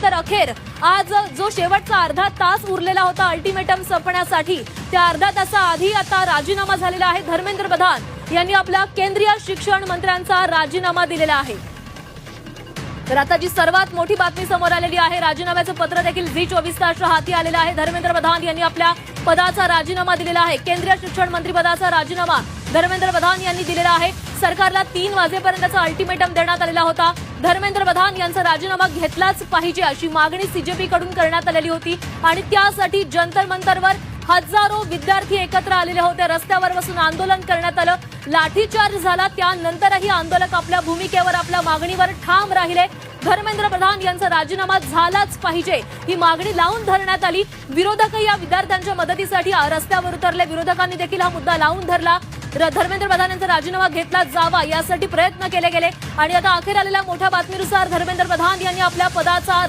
त्यानंतर अखेर आज जो शेवटचा अर्धा तास उरलेला होता अल्टिमेटम संपण्यासाठी, त्या अर्धा तासाआधी आता राजीनामा झालेला आहे। धर्मेंद्र प्रधान यांनी आपल्या केंद्रीय शिक्षण मंत्र्यांचा राजीनामा दिलेला आहे। तर आता जी सर्वात मोठी बातमी समोर आलेली आहे, राजीनाम्याचं पत्र देखील झी24 तासच्या हाती आलेलं आहे। धर्मेंद्र प्रधान यांनी आपल्या पदाचा राजीनामा दिलेला आहे। केंद्रीय शिक्षण मंत्री पदाचा राजीनामा धर्मेंद्र प्रधान यांनी दिलेला आहे। सरकारला 3 वाजेपर्यंतचा अल्टिमेटम देण्यात आलेला होता। धर्मेंद्र प्रधान यांचा राजीनामा घेतलाच पाहिजे अशी मागणी सीजेपी कडून करण्यात आलेली होती आणि त्यासाठी जंतर मंतरवर हजारो विद्यार्थी एकत्र आलेले होते। रस्त्यावर बसून आंदोलन करण्यात आलं, लाठीचार्ज झाला, त्यानंतरही आंदोलक आपल्या भूमिकेवर, आपल्या मागणीवर ठाम राहिले। धर्मेंद्र प्रधान यांचा राजीनामा झालाच पाहिजे ही मागणी लावून धरण्यात आली। विरोधकही या विद्यार्थ्यांच्या मदतीसाठी रस्त्यावर उतरले। विरोधकांनी देखील हा मुद्दा लावून धरला। धर्मेंद्र प्रधान यांचा राजीनामा घेतला जावा यासाठी प्रयत्न केले गेले आणि आता अखेर आलेल्या मोठ्या बातमीनुसार धर्मेंद्र प्रधान यांनी आपल्या पदाचा